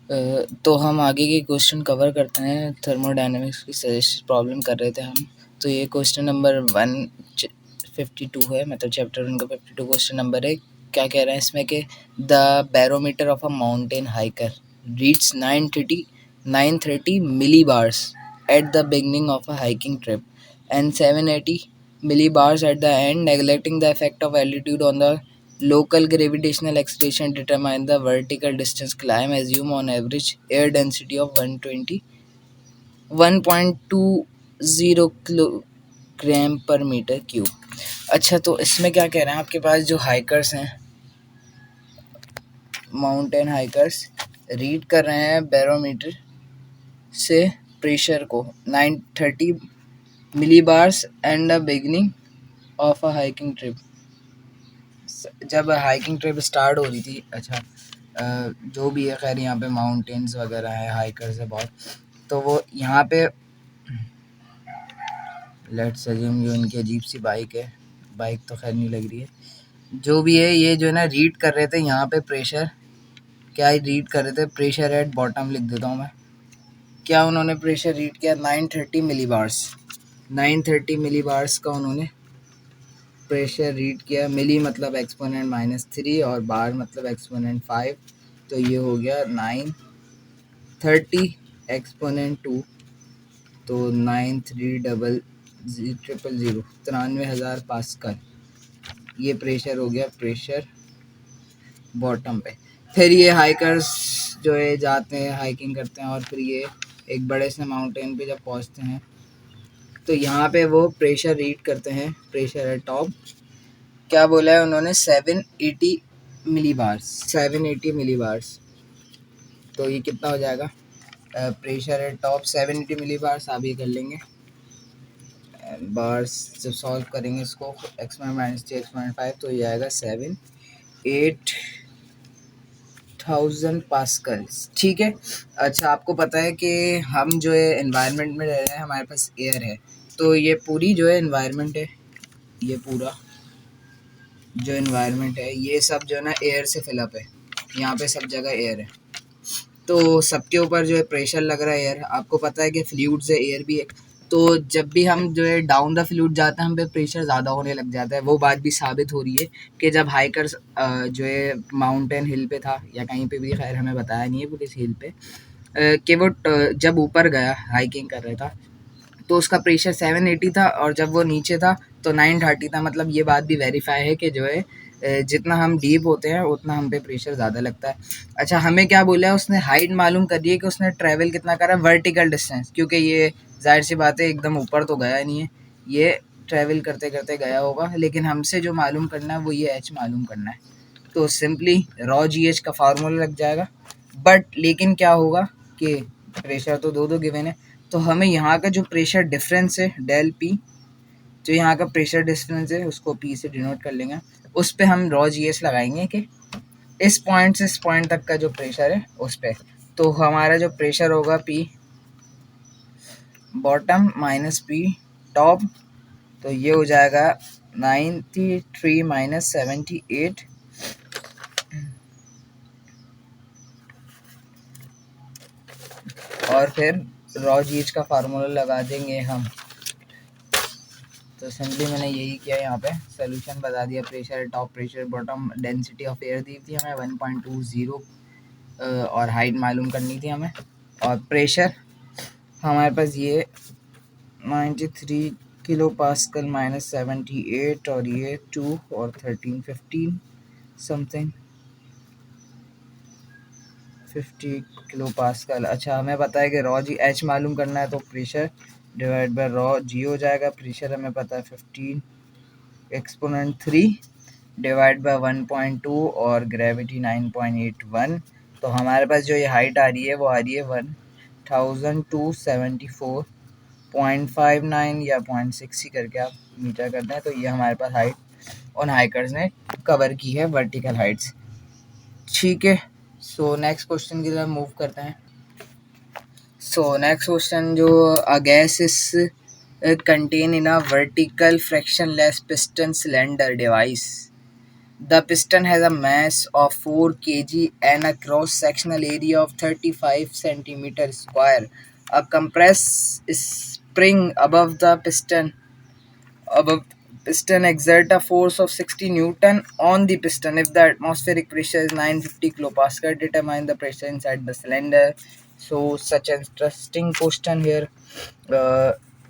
तो हम आगे के क्वेश्चन कवर करते हैं। थर्मोडायनेमिक्स की सजेस्ट प्रॉब्लम कर रहे थे हम। तो ये क्वेश्चन नंबर 152 है, मतलब चैप्टर 1 का 52 क्वेश्चन नंबर है। क्या कह रहे हैं इसमें कि the barometer of a mountain hiker reads 930 millibars at the beginning of a hiking trip and 780 millibars at the end. Neglecting the effect of altitude on the local gravitational acceleration, determine the vertical distance climb. Assume on average air density of 120 kilogram पर metre cube. अच्छा, तो इसमें क्या कह रहे हैं, आपके पास जो हाइकर्स हैं, माउंटेन हाइकर्स रीड कर रहे हैं बैरोमीटर से प्रेशर को 930 millibars and the beginning of a hiking trip. जब हाइकिंग ट्रिप स्टार्ट हो रही थी, अच्छा जो भी है, खैर यहाँ पे माउंटेन्स वगैरह है, हाइकर्स है बहुत, तो वो यहाँ पे लेट्स अज्यूम जो इनकी अजीब सी बाइक है, बाइक तो खैर नहीं लग रही है, जो भी है, ये जो है ना रीड कर रहे थे यहाँ पे प्रेशर। क्या रीड कर रहे थे? प्रेशर एट बॉटम लिख देता हूँ मैं। क्या उन्होंने प्रेशर रीड किया? 930 मिलीबार्स। 930 मिलीबार्स का उन्होंने प्रेशर रीड किया। मिली मतलब एक्सपोनेंट -3 और बार मतलब एक्सपोनेंट 5, तो ये हो गया 930 एक्सपोनेंट 2, तो 93,000 93,000 पास्कल। ये प्रेशर हो गया, प्रेशर बॉटम पे। फिर ये हाइकर्स जो है जाते हैं, हाइकिंग करते हैं, और फिर ये एक बड़े से माउंटेन पे जब पहुंचते हैं तो यहाँ पे वो प्रेशर रीड करते हैं, प्रेशर है टॉप। क्या बोला है उन्होंने? 780 मिलीबार्स। 780 मिलीबार्स, तो ये कितना हो जाएगा? प्रेशर है टॉप 780 मिलीबार्स, आप ये कर लेंगे बार्स। जब सॉल्व करेंगे इसको एक्सपोनेंट -3 एक्सपोनेंट 5, तो ये आएगा 7,8,000 पास्कल्स। ठीक है। अच्छा, आपको पता है कि हम जो है एनवायरनमेंट में रह रहे हैं, हमारे पास एयर है, तो ये पूरी जो है एनवायरनमेंट है, ये पूरा जो एनवायरनमेंट है, ये सब जो है ना एयर से फिलअप है। यहाँ पे सब जगह एयर है, तो सबके ऊपर जो है प्रेशर लग रहा है एयर। आपको पता है कि फ्लूइड से एयर भी है, तो जब भी हम जो है डाउन द फ्लूइड जाते हैं, हम पे प्रेशर ज़्यादा होने लग जाता है। वो बात भी साबित हो रही है कि जब हाइकर्स जो है माउंटेन हिल पे था या कहीं पे भी, खैर हमें बताया नहीं है पुलिस हिल पे, कि वो जब ऊपर गया हाइकिंग कर रहा था तो उसका प्रेशर 780 था, और जब वो नीचे था तो 930 था। मतलब ये बात भी वेरीफाई है कि जो है जितना हम डीप होते हैं उतना हम पे प्रेशर ज़्यादा लगता है। अच्छा, हमें क्या बोला है उसने? हाइट मालूम करी है कि उसने ट्रैवल कितना करा, वर्टिकल डिस्टेंस, क्योंकि ये जाहिर सी बात है एकदम ऊपर तो गया नहीं है, ये ट्रैवल करते करते गया होगा। लेकिन हमसे जो मालूम करना है वो ये एच मालूम करना है, तो सिंपली रॉ जी एच का फार्मूला लग जाएगा। बट लेकिन क्या होगा कि प्रेशर तो दो गिवन है, तो हमें यहाँ का जो प्रेशर डिफरेंस है डेल पी, जो यहाँ का प्रेशर डिफरेंस है उसको पी से डिनोट कर लेंगे। उस पर हम रॉ जी एस लगाएंगे कि इस पॉइंट से इस पॉइंट तक का जो प्रेशर है उस पर, तो हमारा जो प्रेशर होगा P bottom minus P top, तो ये हो जाएगा 93 माइनस 78, और फिर रॉ जी एच का फार्मूला लगा देंगे हम। तो सिंपली मैंने यही किया, यहाँ पे सोल्यूशन बता दिया। Pressure top, pressure bottom, density of air दी थी हमें 1.20, और हाइट मालूम करनी थी हमें, और प्रेशर हमारे पास ये 93 किलो पास्कल माइनस 78, और ये 2 और 13 15 समथिंग 50 किलो पास्कल। अच्छा, हमें पता है कि रॉ जी एच मालूम करना है, तो प्रेशर डिवाइड बाय रॉ जी हो जाएगा। प्रेशर हमें पता है 15 एक्सपोनेंट 3 डिवाइड बाय 1.2 और ग्रेविटी 9.81, तो हमारे पास जो ये हाइट आ रही है वो आ रही है 1274.59 या 0.6 ही करके आप मीटर करते हैं। तो ये हमारे पास हाइट उन हाइकर्स ने कवर की है, वर्टिकल हाइट्स। ठीक है, सो नेक्स्ट क्वेश्चन की तरफ मूव करते हैं। सो नेक्स्ट क्वेश्चन जो a gas is contained in a vertical frictionless piston cylinder device The piston has a mass of 4 kg and a cross-sectional area of 35 centimeter square. A compressed spring above piston exert a force of 60 Newton on the piston. If the atmospheric pressure is 950 kilopascal, determine the pressure inside the cylinder. So such an interesting question here.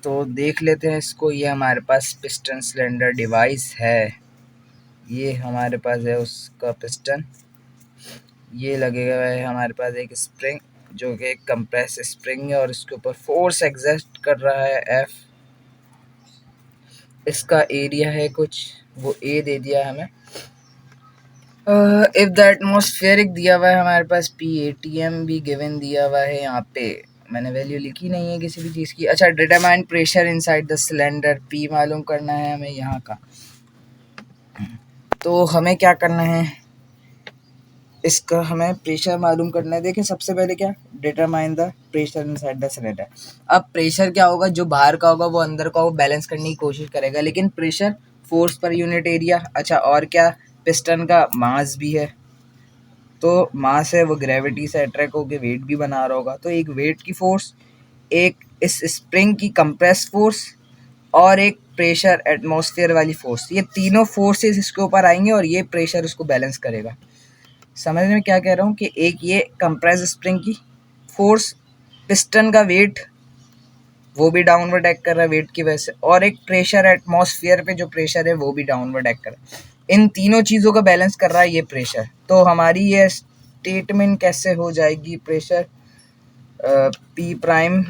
तो देख लेते हैं इसको। ये हमारे पास piston cylinder device है, ये हमारे पास है उसका पिस्टन। ये लगेगा है हमारे पास एक स्प्रिंग जो कि एक कंप्रेस स्प्रिंग है और इसके ऊपर फोर्स एग्जर्ट कर रहा है एफ। इसका एरिया है कुछ, वो ए दे दिया है हमें। इफ द एटमॉस्फेरिक दिया हुआ है हमारे पास PATM भी गिवन दिया हुआ है, यहाँ पे मैंने वैल्यू लिखी नहीं है किसी भी चीज़ की। अच्छा, determine pressure inside the cylinder, P मालूम करना है हमें यहाँ का। तो हमें क्या करना है, इसका हमें प्रेशर मालूम करना है। देखिए सबसे पहले क्या, determine the pressure inside the cylinder. अब प्रेशर क्या होगा, जो बाहर का होगा वो अंदर का वो बैलेंस करने की कोशिश करेगा, लेकिन pressure force per unit area. अच्छा, और क्या, पिस्टन का मास भी है, तो मास है वो ग्रेविटी से अट्रैक्ट होकर वेट भी बना रहा होगा। तो एक वेट की फोर्स, एक इस स्प्रिंग की कंप्रेस फोर्स और एक प्रेशर एटमॉस्फेयर वाली फोर्स, ये तीनों फोर्सेस इसके ऊपर आएंगे और ये प्रेशर उसको बैलेंस करेगा। समझने में क्या कह रहा हूँ कि एक ये कंप्रेस स्प्रिंग की फोर्स, पिस्टन का वेट वो भी डाउनवर्ड एक्ट कर रहा है वेट की वजह से, और एक प्रेशर एटमॉस्फेयर पे जो प्रेशर है वो भी डाउनवर्ड एक्ट कर रहा है। इन तीनों चीज़ों का बैलेंस कर रहा है ये प्रेशर। तो हमारी ये स्टेटमेंट कैसे हो जाएगी, pressure P prime,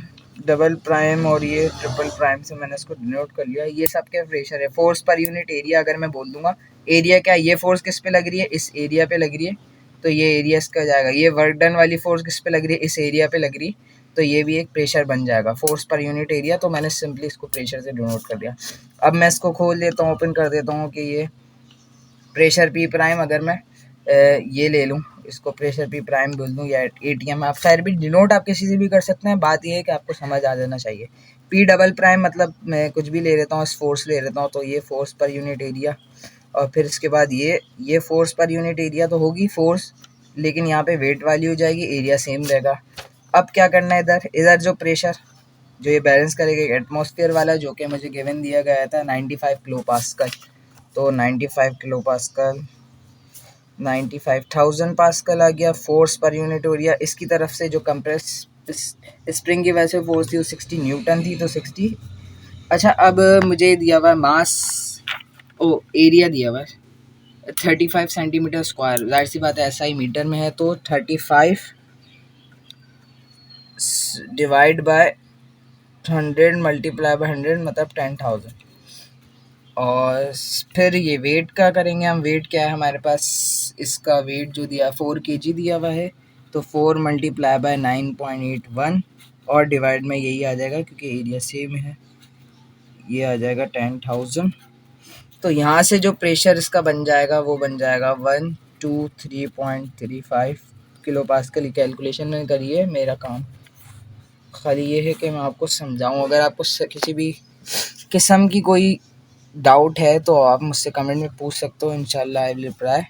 double prime और ये ट्रिपल प्राइम से मैंने इसको डिनोट कर लिया। ये सब क्या प्रेशर है, फोर्स पर यूनिट एरिया। अगर मैं बोल दूंगा एरिया क्या, ये फोर्स किस पे लग रही है, इस एरिया पे लग रही है, तो ये एरिया इसका हो जाएगा। ये वर्क डन वाली फोर्स किस पे लग रही है, इस एरिया पे लग रही है, तो ये भी एक प्रेशर बन जाएगा, फोर्स पर यूनिट एरिया। तो मैंने सिंपली इसको प्रेशर से डिनोट कर दिया। अब मैं इसको खोल देता हूँ, ओपन कर देता हूँ कि ये प्रेशर P प्राइम, अगर मैं ये ले लूँ, इसको प्रेशर P प्राइम बोल दूँ या ATM, आप खैर भी डिनोट आप किसी से भी कर सकते हैं। बात ये है कि आपको समझ आ जाना चाहिए। P डबल प्राइम मतलब मैं कुछ भी ले लेता हूँ, इस फोर्स ले लेता हूँ, तो ये फोर्स पर यूनिट एरिया, और फिर इसके बाद ये फोर्स पर यूनिट एरिया तो होगी फोर्स, लेकिन यहाँ पे वेट वाली हो जाएगी, एरिया सेम रहेगा। अब क्या करना है, इधर जो प्रेशर जो ये बैलेंस करेगा एटमॉस्फेयर वाला, जो कि मुझे गिवन दिया गया था 95 किलो पास्कल, तो 95 किलो पास्कल 95,000 पास्कल आ गया फोर्स पर यूनिट एरिया। इसकी तरफ से जो कंप्रेस स्प्रिंग की वजह से फोर्स थी वो 60 न्यूटन थी, तो 60। अच्छा, अब मुझे दिया हुआ है मास, ओ एरिया दिया हुआ है 35 सेंटीमीटर स्क्वायर। जाहिर सी बात है SI मीटर में है, तो 35 डिवाइड बाय 100 मल्टीप्लाई बाय 100 मतलब 10,000। और फिर ये वेट का करेंगे हम, वेट क्या है हमारे पास, इसका वेट जो दिया 4 kg दिया हुआ है, तो 4 मल्टीप्लाई बाय 9.81 और डिवाइड में यही आ जाएगा क्योंकि एरिया सेम है, ये आ जाएगा 10,000। तो यहाँ से जो प्रेशर इसका बन जाएगा वो बन जाएगा 123.35 किलो पास्कल। कैलकुलेशन में करिए, मेरा काम खाली ये है कि मैं आपको समझाऊं। अगर आपको किसी भी किस्म की कोई डाउट है तो आप मुझसे कमेंट में पूछ सकते हो, इंशाल्लाह आई विल रिप्लाई।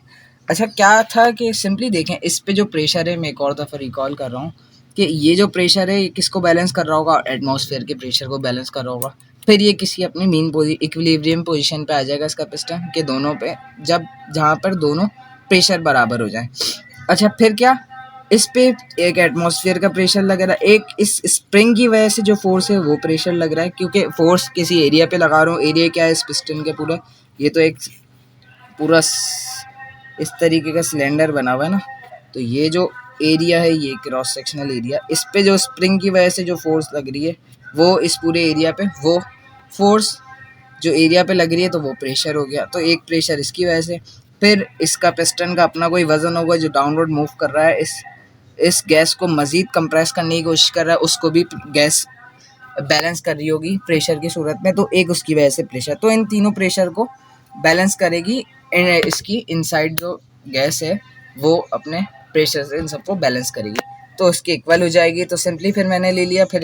अच्छा, क्या था कि सिंपली देखें इस पे जो प्रेशर है, मैं एक और दफ़ा रिकॉल कर रहा हूँ कि ये जो प्रेशर है ये किसको बैलेंस कर रहा होगा, एटमॉस्फेयर के प्रेशर को बैलेंस कर रहा होगा। फिर ये किसी अपनी मीन इक्विलिब्रियम पोजीशन पे आ जाएगा इसका पिस्टन के दोनों पे, जब जहाँ पर दोनों प्रेशर बराबर हो जाए। अच्छा, फिर क्या, इस पे एक एटमॉस्फेयर का प्रेशर लग रहा है, एक इस स्प्रिंग की वजह से जो फोर्स है वो प्रेशर लग रहा है, क्योंकि फोर्स किसी एरिया पे लगा रहा हूँ। एरिया क्या है इस पिस्टन के पूरा, ये तो एक पूरा इस तरीके का सिलेंडर बना हुआ है ना, तो ये जो एरिया है ये क्रॉस सेक्शनल एरिया, इस पे जो स्प्रिंग की वजह से जो फोर्स लग रही है वो इस पूरे एरिया पे, वो फोर्स जो एरिया पे लग रही है तो वो प्रेशर हो गया। तो एक प्रेशर इसकी वजह से, फिर इसका पिस्टन का अपना कोई वजन होगा जो डाउनवर्ड मूव कर रहा है, इस गैस को मज़ीद कंप्रेस करने की कोशिश कर रहा है, उसको भी गैस बैलेंस कर रही होगी प्रेशर की सूरत में, तो एक उसकी वजह से प्रेशर। तो इन तीनों प्रेशर को बैलेंस करेगी इसकी इनसाइड जो गैस है वो अपने प्रेशर से इन सबको बैलेंस करेगी, तो उसकी इक्वल हो जाएगी। तो सिंपली फिर मैंने ले लिया, फिर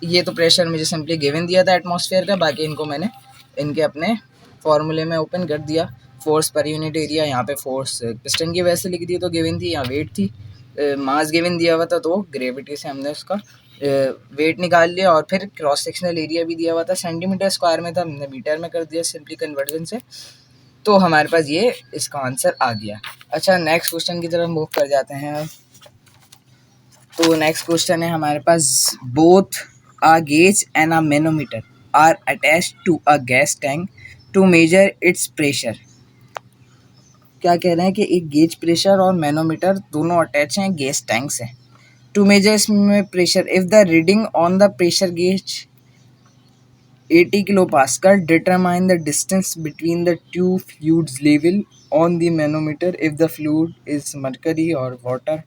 ये तो प्रेशर मुझे सिंपली गिवन दिया था एटमॉस्फेयर का, बाकी इनको मैंने इनके अपने फार्मूले में ओपन कर दिया। फोर्स पर यूनिट एरिया, यहाँ पे फोर्स पिस्टन की वजह से लिख दी तो गिवन थी, यहाँ वेट थी, मास गिवन दिया हुआ था तो ग्रेविटी से हमने उसका वेट निकाल लिया, और फिर क्रॉस सेक्शनल एरिया भी दिया हुआ था, सेंटीमीटर स्क्वायर में था, हमने मीटर में कर दिया सिंपली कन्वर्जन से, तो हमारे पास ये इसका आंसर आ गया। अच्छा, नेक्स्ट क्वेश्चन की तरफ मूव कर जाते हैं। तो नेक्स्ट क्वेश्चन है हमारे पास, both a gauge and a manometer are attached to a gas tank to measure its pressure. क्या कह रहे हैं कि एक गेज प्रेशर और मैनोमीटर दोनों अटैच हैं गैस टैंक से टू मेजर इसमें pressure. If the reading on the pressure gauge 80 kilopascal, determine the distance between the two fluids level on the manometer if the fluid is mercury or water।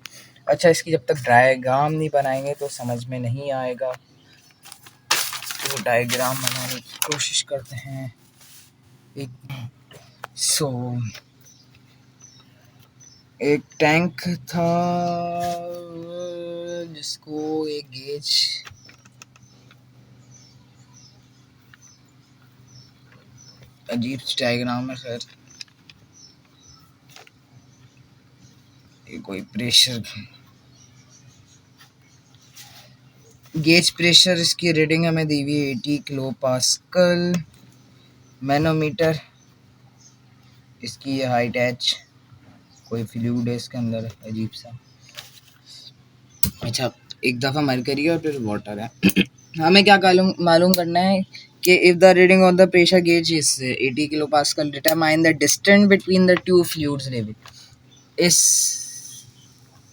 अच्छा, इसकी जब तक diagram नहीं बनाएंगे तो समझ में नहीं आएगा, तो डायग्राम बनाने की कोशिश करते हैं। एक एक टैंक था जिसको एक गेज, अजीब डायग्राम है सर, ये कोई प्रेशर गेज प्रेशर, इसकी रीडिंग हमें दी हुई है 80 किलो पास्कल, मैनोमीटर, इसकी ये हाइट एच, कोई फ्लूइड है इसके अंदर अजीब सा। अच्छा, एक दफ़ा मरकरी और फिर वाटर है। हमें क्या मालूम करना है कि if the reading of the pressure gauge is 80 kilo pascal, determine the distance between the two fluids level. इस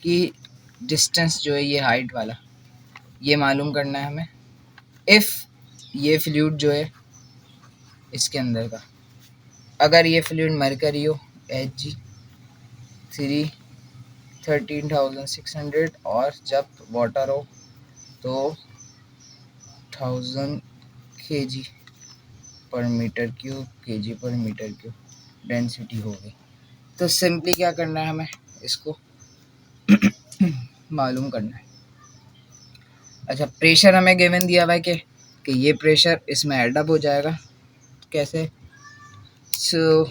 की डिस्टेंस जो है ये हाइट वाला, ये मालूम करना है हमें। इफ़ ये फ्लूइड जो है इसके अंदर का, अगर ये फ्लूइड मरकरी हो Hg 13,600, और जब वाटर हो तो 1000 kg पर मीटर क्यूब, kg पर मीटर क्यूब डेंसिटी होगी। तो सिंपली क्या करना है, हमें इसको मालूम करना है। अच्छा, प्रेशर हमें गिवन दिया हुआ है कि ये प्रेशर इसमें एडअप हो जाएगा, कैसे? सो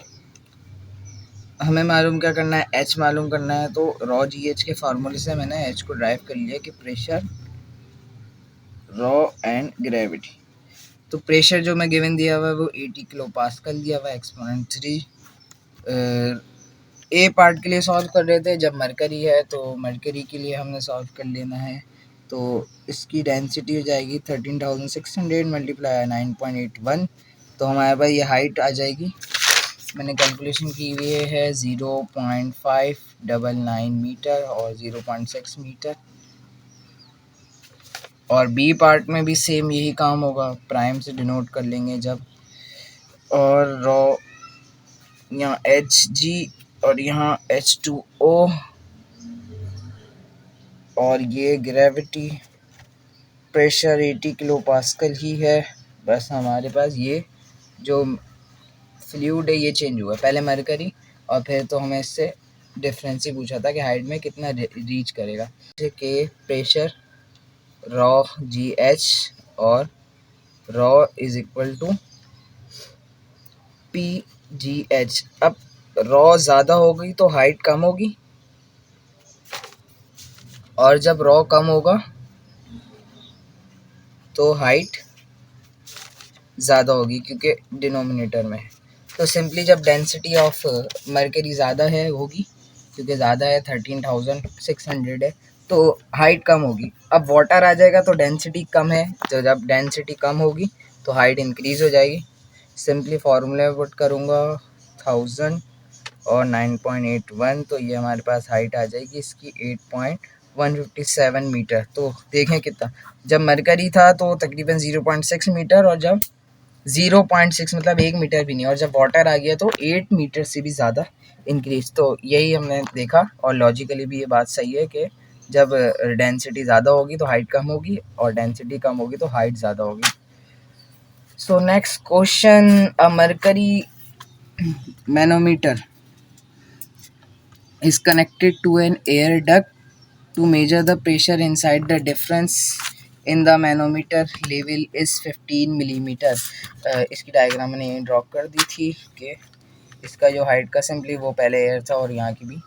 हमें मालूम क्या करना है, एच मालूम करना है। तो रॉ जी एच के फार्मूले से मैंने एच को ड्राइव कर लिया कि प्रेशर, रॉ एंड ग्रेविटी। तो प्रेशर जो मैं गिवन दिया हुआ है वो 80 किलो पास्कल दिया हुआ है, एक्सपोनेंट 3। ए पार्ट के लिए सॉल्व कर रहे थे, जब मरकरी है तो मरकरी के लिए हमने सॉल्व कर लेना है। तो इसकी डेंसिटी हो जाएगी 13,600 मल्टीप्लाई 9.81, तो हमारे पास ये हाइट आ जाएगी, मैंने कैलकुलेशन की हुई है 0.599 मीटर और 0.6 मीटर। और बी पार्ट में भी सेम यही काम होगा, प्राइम से डिनोट कर लेंगे जब, और रॉ यहाँ एच जी और यहाँ H2O, और ये ग्रेविटी, प्रेशर 80 किलो पास्कल ही है। बस हमारे पास ये जो फ्लूइड है ये चेंज हुआ, पहले मरकरी और फिर तो हमें इससे डिफरेंस ही पूछा था कि हाइट में कितना रीच करेगा, जैसे कि प्रेशर रॉ जी एच और rho is equal to P G H. अब रॉ ज़्यादा होगी तो हाइट कम होगी, और जब रॉ कम होगा तो हाइट ज़्यादा होगी क्योंकि डिनोमिनेटर में है। तो सिंपली जब डेंसिटी ऑफ मरकरी ज़्यादा है होगी, क्योंकि ज़्यादा है 13,600 है, तो हाइट कम होगी। अब वाटर आ जाएगा तो डेंसिटी कम है, तो जब डेंसिटी कम होगी तो हाइट इंक्रीज़ हो जाएगी। सिंपली फार्मूले में पुट करूँगा 1000 और 9.81, तो ये हमारे पास हाइट आ जाएगी इसकी 8.157 मीटर। तो देखें कितना, जब मरकरी था तो तकरीबन 0.6 मीटर, और जब 0.6 मतलब 1 मीटर भी नहीं, और जब वाटर आ गया तो 8 मीटर से भी ज़्यादा इंक्रीज। तो यही हमने देखा, और लॉजिकली भी ये बात सही है कि जब डेंसिटी ज़्यादा होगी तो हाइट कम होगी, और डेंसिटी कम होगी तो हाइट ज़्यादा होगी। So next question, a mercury manometer is connected to an air duct to measure the pressure inside. The difference in the manometer level is 15 millimetre. इसकी डायग्राम मैंने ड्रॉ कर दी थी कि इसका जो हाइट का सिंपली वो पहले एयर था और यहाँ की भी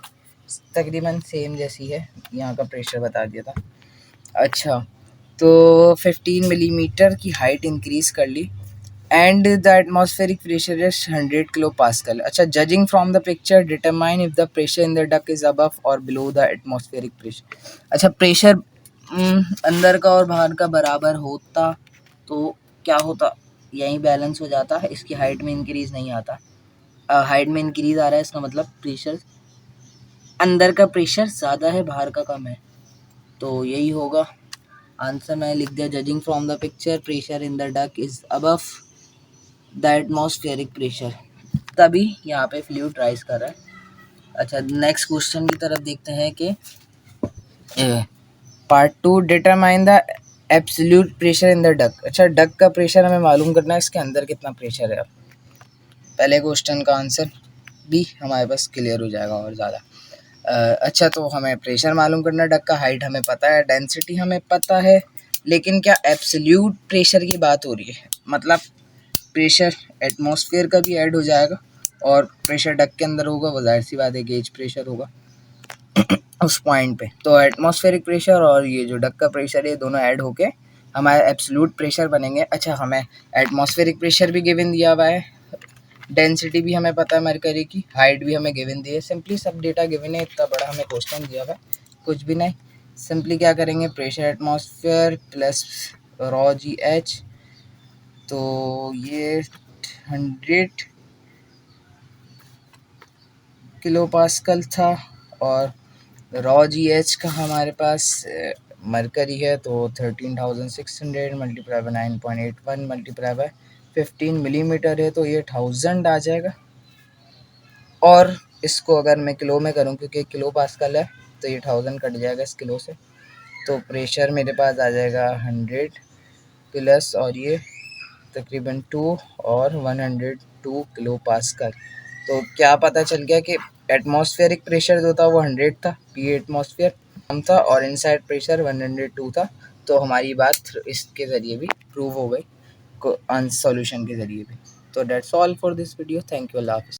तकरीबन सेम जैसी है, यहाँ का प्रेशर बता दिया था। अच्छा, तो 15 मिलीमीटर की हाइट इंक्रीज़ कर ली and the atmospheric pressure is 100 kilopascal. अच्छा, judging from the picture determine if the pressure in the duct is above or below the atmospheric pressure. अच्छा, प्रेशर अंदर का और बाहर का बराबर होता तो क्या होता, यहीं बैलेंस हो जाता है, इसकी हाइट में इंक्रीज़ नहीं आता। हाइट में इंक्रीज़ आ रहा है, इसका मतलब प्रेशर अंदर का प्रेशर ज़्यादा है, बाहर का कम है, तो यही होगा आंसर। मैं लिख दिया judging from the picture pressure in the duck is above the atmospheric pressure, तभी यहाँ पे फ्लूइड राइज कर रहा है। अच्छा, नेक्स्ट क्वेश्चन की तरफ देखते हैं कि part 2 determine the absolute pressure in the duck. अच्छा, डक का प्रेशर हमें मालूम करना है, इसके अंदर कितना प्रेशर है। अब पहले क्वेश्चन का आंसर भी हमारे पास क्लियर हो जाएगा और ज़्यादा। अच्छा, तो हमें प्रेशर मालूम करना है, डक का हाइट हमें पता है, डेंसिटी हमें पता है, लेकिन क्या एब्सोल्यूट प्रेशर की बात हो रही है, मतलब प्रेशर एटमॉस्फेयर का भी ऐड हो जाएगा और प्रेशर डक के अंदर होगा, वो जाहिर सी बात है गेज प्रेशर होगा उस पॉइंट पे। तो एटमॉस्फेरिक प्रेशर और ये जो डक का प्रेशर है दोनों ऐड होके हमारे एब्सोल्यूट प्रेशर बनेंगे। अच्छा, हमें एटमॉस्फेरिक प्रेशर भी गिवन दिया हुआ है, डेंसिटी भी हमें पता है मरकरी की, हाइट भी हमें गिवन दी है, सिंपली सब डेटा गिवन है, इतना बड़ा हमें क्वेश्चन दिया हुआ है, कुछ भी नहीं। सिंपली क्या करेंगे, pressure atmosphere plus raw G H, तो ये 100 किलो पास्कल था और रॉ जी एच का हमारे पास मरकरी है, तो 13,600 multiply by 9.81 multiply by 15 millimetre है, तो ये 1000 आ जाएगा। और इसको अगर मैं किलो में करूँ, क्योंकि किलो पास्कल है, तो ये 1000 कट जाएगा इस किलो से, तो प्रेशर मेरे पास आ जाएगा 100 प्लस और ये तकरीबन 2 और 102 किलो पास्कल। तो क्या पता चल गया कि एटमॉस्फेरिक प्रेशर जो था वो 100 था, पी एटमॉस्फेयर कम था, और इनसाइड प्रेशर 102 था। तो हमारी बात इसके ज़रिए भी प्रूव हो गई, सॉल्यूशन के ज़रिए भी। तो that's all for this video, thank you, Allah हाफ़िज़।